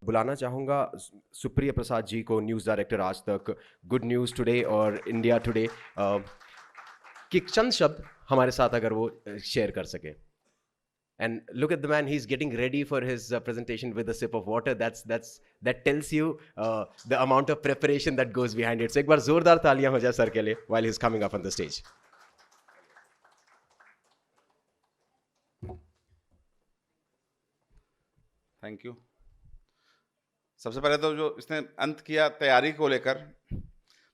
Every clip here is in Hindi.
बुलाना चाहूँगा सुप्रिया प्रसाद जी को, न्यूज़ डायरेक्टर आज तक, गुड न्यूज़ टुडे और इंडिया टुडे, कि चंद शब्द हमारे साथ अगर वो शेयर कर सके. And look at the man, he's getting ready for his presentation with a sip of water. That tells you the amount of preparation that goes behind it. So एक बार जोरदार तालियां हो जाए सर के लिए while he's coming up on the stage. Thank you. सबसे पहले तो जो इसने अंत किया तैयारी को लेकर,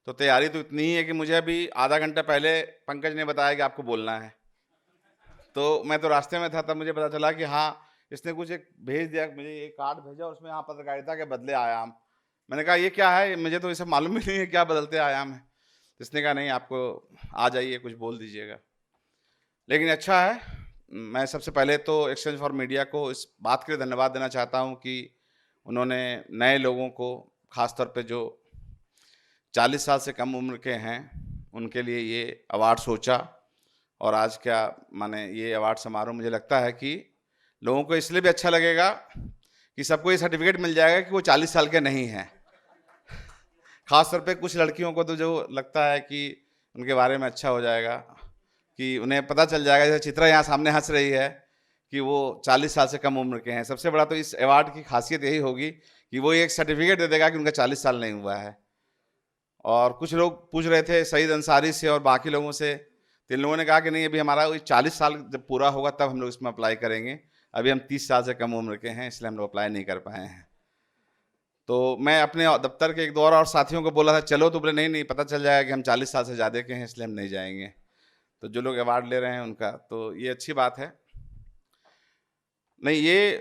तो तैयारी तो इतनी ही है कि मुझे अभी आधा घंटा पहले पंकज ने बताया कि आपको बोलना है. तो मैं तो रास्ते में था, तब मुझे पता चला कि हाँ, इसने कुछ एक भेज दिया, मुझे एक कार्ड भेजा, उसमें हाँ पत्रकारिता के बदले आयाम. मैंने कहा ये क्या है, मुझे तो ये सब मालूम ही नहीं है क्या बदलते आयाम है. तो इसने कहा नहीं, आपको आ जाइए, कुछ बोल दीजिएगा. लेकिन अच्छा है. मैं सबसे पहले तो एक्सचेंज फॉर मीडिया को इस बात के लिए धन्यवाद देना चाहता हूँ कि उन्होंने नए लोगों को, ख़ासतौर पे जो 40 साल से कम उम्र के हैं, उनके लिए ये अवार्ड सोचा. और आज क्या माने ये अवार्ड समारोह, मुझे लगता है कि लोगों को इसलिए भी अच्छा लगेगा कि सबको ये सर्टिफिकेट मिल जाएगा कि वो 40 साल के नहीं हैं. ख़ासतौर पे कुछ लड़कियों को तो जो लगता है कि उनके बारे में अच्छा हो जाएगा, कि उन्हें पता चल जाएगा, जैसे चित्रा यहाँ सामने हंस रही है, कि वो 40 साल से कम उम्र के हैं. सबसे बड़ा तो इस अवार्ड की खासियत यही होगी कि वो एक सर्टिफिकेट दे देगा कि उनका 40 साल नहीं हुआ है. और कुछ लोग पूछ रहे थे सईद अंसारी से और बाकी लोगों से, तो इन लोगों ने कहा कि नहीं, अभी हमारा 40 साल जब पूरा होगा तब हम लोग इसमें अप्लाई करेंगे. अभी हम 30 साल से कम उम्र के हैं, इसलिए हम लोग अप्लाई नहीं कर पाए हैं. तो मैं अपने दफ्तर के एक दो और साथियों को बोला था चलो, तो बोले नहीं नहीं, पता चल जाएगा कि हम 40 साल से ज़्यादा के हैं, इसलिए हम नहीं जाएंगे. तो जो लोग अवार्ड ले रहे हैं उनका, तो ये अच्छी बात है. नहीं, ये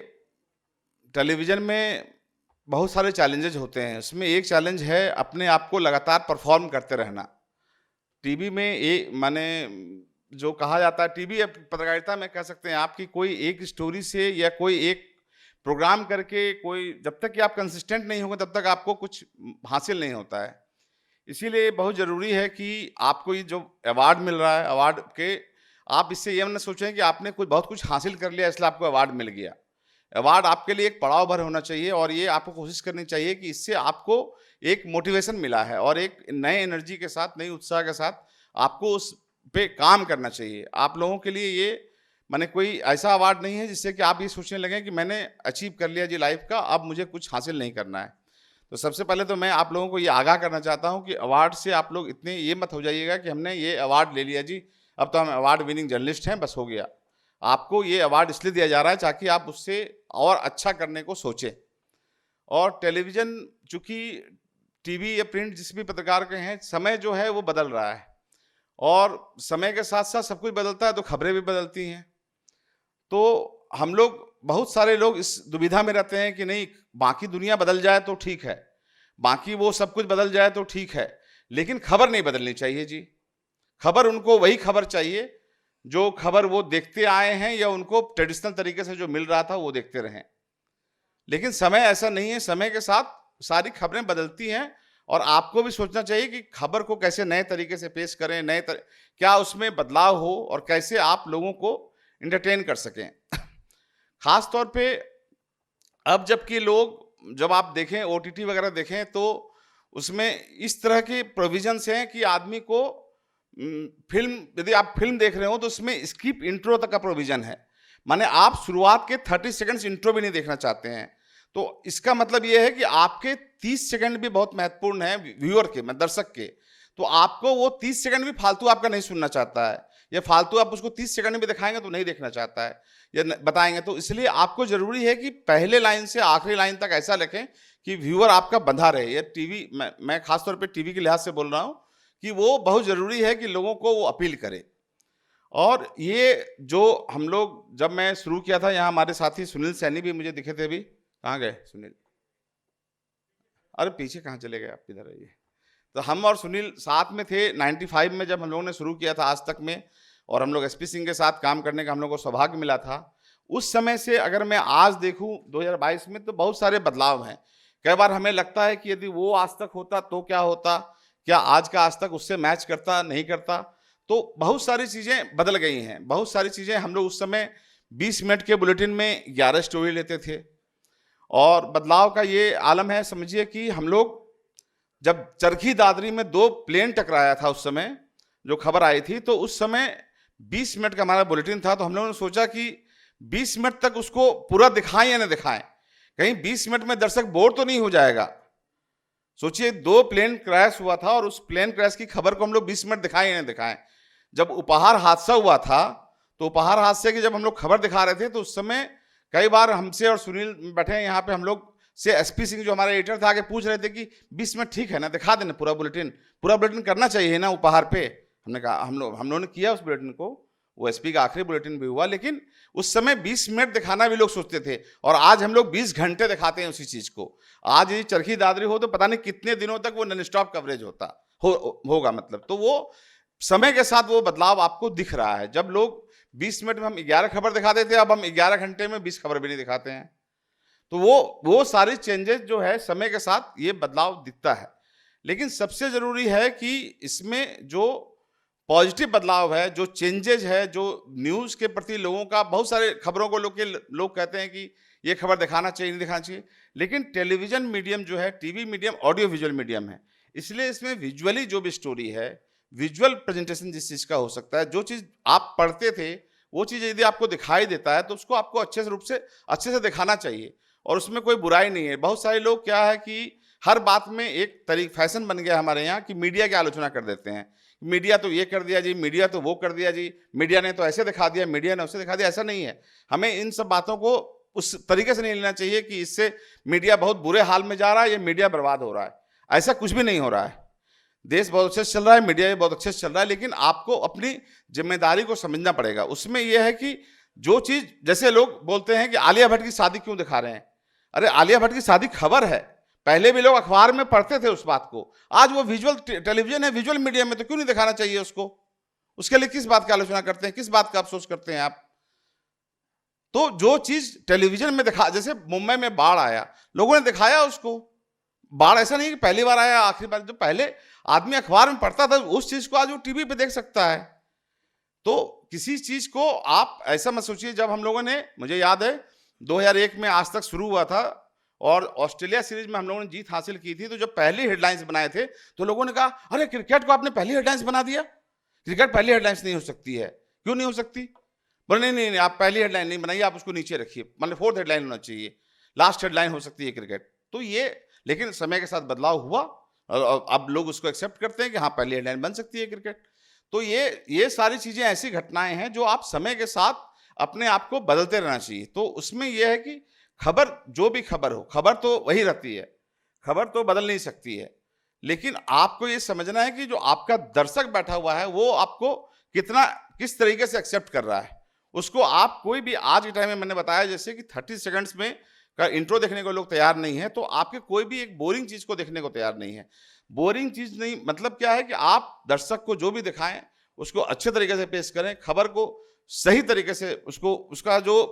टेलीविज़न में बहुत सारे चैलेंजेस होते हैं. उसमें एक चैलेंज है अपने आप को लगातार परफॉर्म करते रहना. टीवी में माने जो कहा जाता है, टीवी या पत्रकारिता में कह सकते हैं आपकी कोई एक स्टोरी से या कोई एक प्रोग्राम करके, कोई जब तक कि आप कंसिस्टेंट नहीं होंगे तब तक आपको कुछ हासिल नहीं होता है. इसीलिए बहुत ज़रूरी है कि आपको ये जो अवार्ड मिल रहा है, अवार्ड के आप इससे ये न सोचें कि आपने बहुत कुछ हासिल कर लिया इसलिए आपको अवार्ड मिल गया. अवार्ड आपके लिए एक पड़ाव भर होना चाहिए, और ये आपको कोशिश करनी चाहिए कि इससे आपको एक मोटिवेशन मिला है और एक नए एनर्जी के साथ, नई उत्साह के साथ आपको उस पे काम करना चाहिए. आप लोगों के लिए ये माने कोई ऐसा अवार्ड नहीं है जिससे कि आप ये सोचने लगें कि मैंने अचीव कर लिया जी लाइफ का, अब मुझे कुछ हासिल नहीं करना है. तो सबसे पहले तो मैं आप लोगों को ये आगाह करना चाहता हूँ कि अवार्ड से आप लोग इतने ये मत हो जाइएगा कि हमने ये अवार्ड ले लिया जी, अब तो हम अवार्ड विनिंग जर्नलिस्ट हैं, बस हो गया. आपको ये अवार्ड इसलिए दिया जा रहा है ताकि आप उससे और अच्छा करने को सोचें. और टेलीविज़न, चूँकि टीवी या प्रिंट जिस भी प्रकार के हैं, समय जो है वो बदल रहा है, और समय के साथ साथ सब कुछ बदलता है तो खबरें भी बदलती हैं. तो हम लोग, बहुत सारे लोग इस दुविधा में रहते हैं कि नहीं, बाकी दुनिया बदल जाए तो ठीक है, बाकी वो सब कुछ बदल जाए तो ठीक है, लेकिन खबर नहीं बदलनी चाहिए जी. खबर, उनको वही खबर चाहिए जो खबर वो देखते आए हैं या उनको ट्रेडिशनल तरीके से जो मिल रहा था वो देखते रहें. लेकिन समय ऐसा नहीं है, समय के साथ सारी खबरें बदलती हैं, और आपको भी सोचना चाहिए कि खबर को कैसे नए तरीके से पेश करें, क्या उसमें बदलाव हो और कैसे आप लोगों को एंटरटेन कर सकें. खास तौर पे अब जबकि लोग, जब आप देखें OTT वगैरह देखें, तो उसमें इस तरह के प्रोविजंस हैं कि आदमी को फिल्म, यदि आप फिल्म देख रहे हो तो उसमें स्किप इंट्रो तक का प्रोविजन है. माने आप शुरुआत के 30 सेकंड्स इंट्रो भी नहीं देखना चाहते हैं. तो इसका मतलब ये है कि आपके 30 सेकंड भी बहुत महत्वपूर्ण है व्यूअर के, दर्शक के. तो आपको वो 30 सेकंड भी फालतू आपका नहीं सुनना चाहता है, या फालतू आप उसको 30 सेकंड में दिखाएंगे तो नहीं देखना चाहता है या बताएंगे. तो इसलिए आपको जरूरी है कि पहले लाइन से आखिरी लाइन तक ऐसा लिखें कि व्यूअर आपका बंधा रहे. या टीवी, मैं खासतौर पे टीवी के लिहाज से बोल रहा हूँ कि वो बहुत ज़रूरी है कि लोगों को वो अपील करे. और ये जो हम लोग, जब मैं शुरू किया था, यहाँ हमारे साथी सुनील सैनी भी मुझे दिखे थे. अभी कहाँ गए सुनील? अरे पीछे कहाँ चले गए आप, इधर आइए. तो हम और सुनील साथ में थे 95 में, जब हम लोगों ने शुरू किया था आज तक में, और हम लोग SP सिंह के साथ काम करने का हम लोग को सौभाग्य मिला था. उस समय से अगर मैं आज देखूं 2022 में, तो बहुत सारे बदलाव हैं. कई बार हमें लगता है कि यदि वो आज तक होता तो क्या होता, क्या आज का आज तक उससे मैच करता, नहीं करता. तो बहुत सारी चीज़ें बदल गई हैं, बहुत सारी चीज़ें। हम लोग उस समय 20 मिनट के बुलेटिन में 11 स्टोरी लेते थे, और बदलाव का ये आलम है, समझिए कि हम लोग जब चरखी दादरी में 2 प्लेन टकराया था उस समय जो खबर आई थी, तो उस समय 20 मिनट का हमारा बुलेटिन था। तो हम लोगों ने सोचा कि 20 मिनट तक उसको पूरा दिखाएं या न दिखाएं, कहीं 20 मिनट में दर्शक बोर तो नहीं हो जाएगा। सोचिए 2 प्लेन क्रैश हुआ था और उस प्लेन क्रैश की खबर को हम लोग 20 मिनट दिखाएं या न दिखाएं। जब उपहार हादसा हुआ था, तो उपहार हादसे की जब हम लोग खबर दिखा रहे थे, तो उस समय कई बार हमसे और सुनील बैठे हैं यहाँ पे, हम लोग से एसपी सिंह जो हमारे एडिटर था आगे पूछ रहे थे कि 20 मिनट ठीक है ना, दिखा देना पूरा बुलेटिन करना चाहिए ना उपहार पे। हमने कहा हम लोगों ने किया उस बुलेटिन को, वो एसपी का आखिरी बुलेटिन भी हुआ, लेकिन उस समय 20 मिनट दिखाना भी लोग सोचते थे, और आज हम लोग 20 घंटे दिखाते हैं उसी चीज को। आज ये चरखी दादरी हो तो पता नहीं कितने दिनों तक वो नॉन स्टॉप कवरेज होगा मतलब। तो वो समय के साथ वो बदलाव आपको दिख रहा है। जब लोग 20 मिनट में हम 11 खबर दिखाते थे, अब हम 11 घंटे में 20 खबर भी नहीं दिखाते हैं। तो वो सारी चेंजेस जो है समय के साथ ये बदलाव दिखता है। लेकिन सबसे जरूरी है कि इसमें जो पॉजिटिव बदलाव है, जो चेंजेज है, जो न्यूज़ के प्रति लोगों का, बहुत सारे खबरों को लोग कहते हैं कि ये खबर दिखाना चाहिए नहीं दिखाना चाहिए, लेकिन टेलीविजन मीडियम जो है, TV medium audio visual medium है, इसलिए इसमें विजुअली जो भी स्टोरी है, विजुअल प्रेजेंटेशन जिस चीज़ का हो सकता है, जो चीज़ आप पढ़ते थे वो चीज़ यदि आपको दिखाई देता है तो उसको आपको अच्छे से दिखाना चाहिए, और उसमें कोई बुराई नहीं है। बहुत सारे लोग क्या है कि हर बात में एक फैशन बन गया हमारे यहाँ कि मीडिया की आलोचना कर देते हैं। मीडिया तो ये कर दिया जी, मीडिया तो वो कर दिया जी, मीडिया ने तो ऐसे दिखा दिया, मीडिया ने वैसे दिखा दिया। ऐसा नहीं है, हमें इन सब बातों को उस तरीके से नहीं लेना चाहिए कि इससे मीडिया बहुत बुरे हाल में जा रहा है, ये मीडिया बर्बाद हो रहा है। ऐसा कुछ भी नहीं हो रहा है। देश बहुत अच्छे से चल रहा है, मीडिया भी बहुत अच्छे से चल रहा है, लेकिन आपको अपनी जिम्मेदारी को समझना पड़ेगा। उसमें यह है कि जो चीज़, जैसे लोग बोलते हैं कि आलिया भट्ट की शादी क्यों दिखा रहे हैं, अरे आलिया भट्ट की शादी खबर है, पहले भी लोग अखबार में पढ़ते थे उस बात को, आज वो विजुअल टेलीविजन है, विजुअल मीडिया में, तो क्यों नहीं दिखाना चाहिए उसको? उसके लिए किस बात की आलोचना करते हैं, किस बात का अफसोस करते हैं आप? तो जो चीज टेलीविजन में दिखा, जैसे मुंबई में बाढ़ आया, लोगों ने दिखाया उसको। बाढ़ ऐसा नहीं कि पहली बार आया आखिरी बार, जो पहले आदमी अखबार में पढ़ता था उस चीज को आज वो टीवी पे देख सकता है। तो किसी चीज को आप ऐसा मत सोचिए। जब हम लोगों ने, मुझे याद है 2001 में आज तक शुरू हुआ था और ऑस्ट्रेलिया सीरीज में हम लोगों ने जीत हासिल की थी, तो जब पहली हेडलाइंस बनाए थे तो लोगों ने कहा अरे क्रिकेट को आपने पहली हेडलाइंस बना दिया, क्रिकेट पहली हेडलाइंस नहीं हो सकती है। क्यों नहीं हो सकती? बोले नहीं, आप पहली हेडलाइन नहीं बनाइए, आप उसको नीचे रखिए, मतलब 4th हेडलाइन होना चाहिए, लास्ट हेडलाइन हो सकती है क्रिकेट। तो ये, लेकिन समय के साथ बदलाव हुआ और अब लोग उसको एक्सेप्ट करते हैं कि हाँ पहली हेडलाइन बन सकती है क्रिकेट। तो ये सारी चीजें ऐसी घटनाएं हैं जो आप समय के साथ अपने आप को बदलते रहना चाहिए। तो उसमें यह है कि खबर, जो भी खबर हो, खबर तो वही रहती है, खबर तो बदल नहीं सकती है, लेकिन आपको ये समझना है कि जो आपका दर्शक बैठा हुआ है वो आपको किस तरीके से एक्सेप्ट कर रहा है। उसको आप कोई भी, आज के टाइम में मैंने बताया जैसे कि 30 सेकंड्स में का इंट्रो देखने को लोग तैयार नहीं है, तो आपके कोई भी एक बोरिंग चीज को देखने को तैयार नहीं है। बोरिंग चीज नहीं, मतलब क्या है कि आप दर्शक को जो भी दिखाएं उसको अच्छे तरीके से पेश करें, खबर को सही तरीके से, उसका जो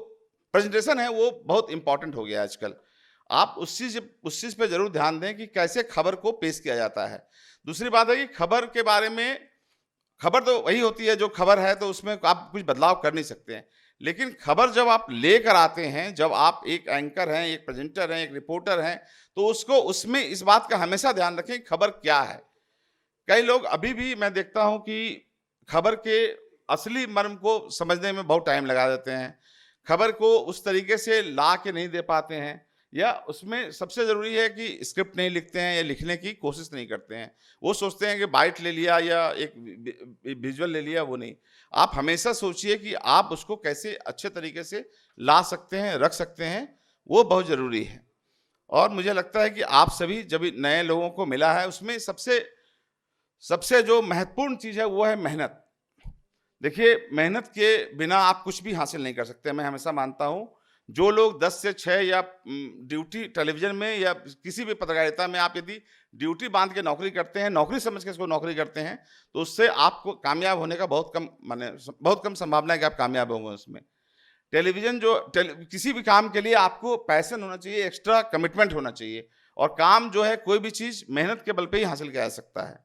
प्रेजेंटेशन है वो बहुत इंपॉर्टेंट हो गया है आजकल। आप उस चीज पे जरूर ध्यान दें कि कैसे खबर को पेश किया जाता है। दूसरी बात है कि खबर के बारे में, खबर तो वही होती है जो खबर है, तो उसमें आप कुछ बदलाव कर नहीं सकते हैं, लेकिन खबर जब आप लेकर आते हैं, जब आप एक एंकर हैं, एक प्रेजेंटर हैं, एक रिपोर्टर हैं, तो उसमें इस बात का हमेशा ध्यान रखें खबर क्या है। कई लोग अभी भी मैं देखता हूं कि खबर के असली मर्म को समझने में बहुत टाइम लगा देते हैं, खबर को उस तरीके से ला के नहीं दे पाते हैं, या उसमें सबसे ज़रूरी है कि स्क्रिप्ट नहीं लिखते हैं या लिखने की कोशिश नहीं करते हैं। वो सोचते हैं कि बाइट ले लिया या एक विजुअल ले लिया, वो नहीं। आप हमेशा सोचिए कि आप उसको कैसे अच्छे तरीके से ला सकते हैं, रख सकते हैं, वो बहुत ज़रूरी है। और मुझे लगता है कि आप सभी जब नए लोगों को मिला है, उसमें सबसे जो महत्वपूर्ण चीज़ है वो है मेहनत। देखिए, मेहनत के बिना आप कुछ भी हासिल नहीं कर सकते। मैं हमेशा मानता हूँ जो लोग 10 से 6 या ड्यूटी टेलीविजन में या किसी भी पत्रकारिता में आप यदि ड्यूटी बांध के नौकरी करते हैं, नौकरी समझ के इसको नौकरी करते हैं, तो उससे आपको कामयाब होने का बहुत कम संभावना है कि आप कामयाब होंगे उसमें। टेलीविजन किसी भी काम के लिए आपको पैशन होना चाहिए, एक्स्ट्रा कमिटमेंट होना चाहिए, और काम जो है कोई भी चीज़ मेहनत के बल पे ही हासिल किया जा सकता है।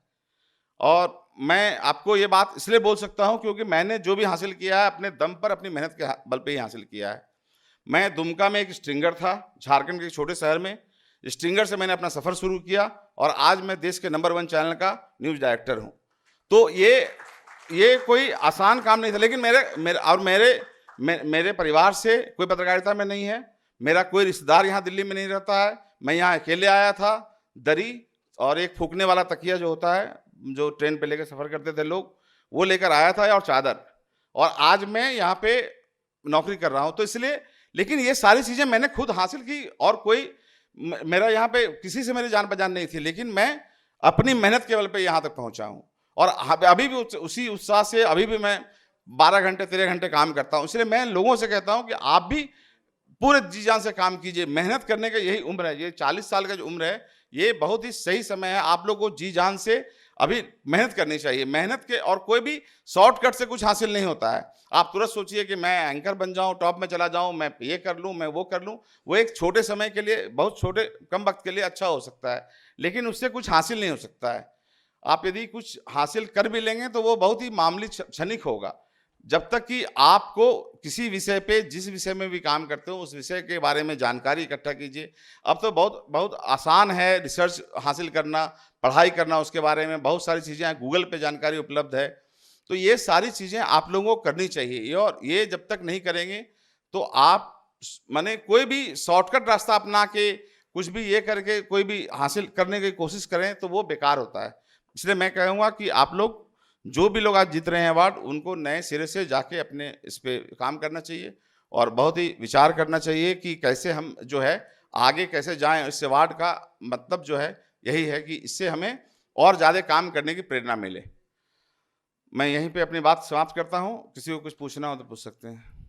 और मैं आपको ये बात इसलिए बोल सकता हूँ क्योंकि मैंने जो भी हासिल किया है अपने दम पर, अपनी मेहनत के बल पे ही हासिल किया है। मैं दुमका में एक स्ट्रिंगर था, झारखंड के एक छोटे शहर में। स्ट्रिंगर से मैंने अपना सफ़र शुरू किया और आज मैं देश के नंबर 1 चैनल का न्यूज़ डायरेक्टर हूँ। तो ये कोई आसान काम नहीं था, लेकिन मेरे परिवार से कोई पत्रकारिता में नहीं है। मेरा कोई रिश्तेदार यहाँ दिल्ली में नहीं रहता है। मैं यहाँ अकेले आया था। दरी और एक फूकने वाला तकिया जो होता है, जो ट्रेन पे लेकर सफ़र करते थे लोग, वो लेकर आया था, और चादर, और आज मैं यहाँ पे नौकरी कर रहा हूँ। तो इसलिए, लेकिन ये सारी चीज़ें मैंने खुद हासिल की, और कोई मेरा यहाँ पे किसी से मेरी जान पहचान नहीं थी, लेकिन मैं अपनी मेहनत के बल पे यहाँ तक पहुँचा हूँ। और अभी भी उसी उत्साह से अभी भी मैं 12 घंटे 13 घंटे काम करता हूँ। इसलिए मैं लोगों से कहता हूँ कि आप भी पूरे जी जान से काम कीजिए। मेहनत करने का यही उम्र है। ये 40 साल का जो उम्र है, ये बहुत ही सही समय है। आप लोगों को जी जान से अभी मेहनत करनी चाहिए। मेहनत के, और कोई भी शॉर्टकट से कुछ हासिल नहीं होता है। आप तुरंत सोचिए कि मैं एंकर बन जाऊं, टॉप में चला जाऊं, मैं ये कर लूं, मैं वो कर लूं। वो एक छोटे समय के लिए, बहुत छोटे कम वक्त के लिए अच्छा हो सकता है, लेकिन उससे कुछ हासिल नहीं हो सकता है। आप यदि कुछ हासिल कर भी लेंगे तो वो बहुत ही मामूली क्षणिक होगा। जब तक कि आपको किसी विषय पे, जिस विषय में भी काम करते हो, उस विषय के बारे में जानकारी इकट्ठा कीजिए। अब तो बहुत बहुत आसान है रिसर्च हासिल करना, पढ़ाई करना उसके बारे में। बहुत सारी चीज़ें हैं, गूगल पे जानकारी उपलब्ध है। तो ये सारी चीज़ें आप लोगों को करनी चाहिए, और ये जब तक नहीं करेंगे तो आप माने कोई भी शॉर्टकट रास्ता अपना के, कुछ भी ये करके कोई भी हासिल करने की कोशिश करें तो वो बेकार होता है। इसलिए मैं कहूँगा कि आप लोग, जो भी लोग आज जीत रहे हैं अवार्ड, उनको नए सिरे से जाके अपने इस पे काम करना चाहिए, और बहुत ही विचार करना चाहिए कि कैसे हम जो है आगे कैसे जाएं। इस अवार्ड का मतलब जो है यही है कि इससे हमें और ज़्यादा काम करने की प्रेरणा मिले। मैं यहीं पे अपनी बात समाप्त करता हूँ। किसी को कुछ पूछना हो तो पूछ सकते हैं।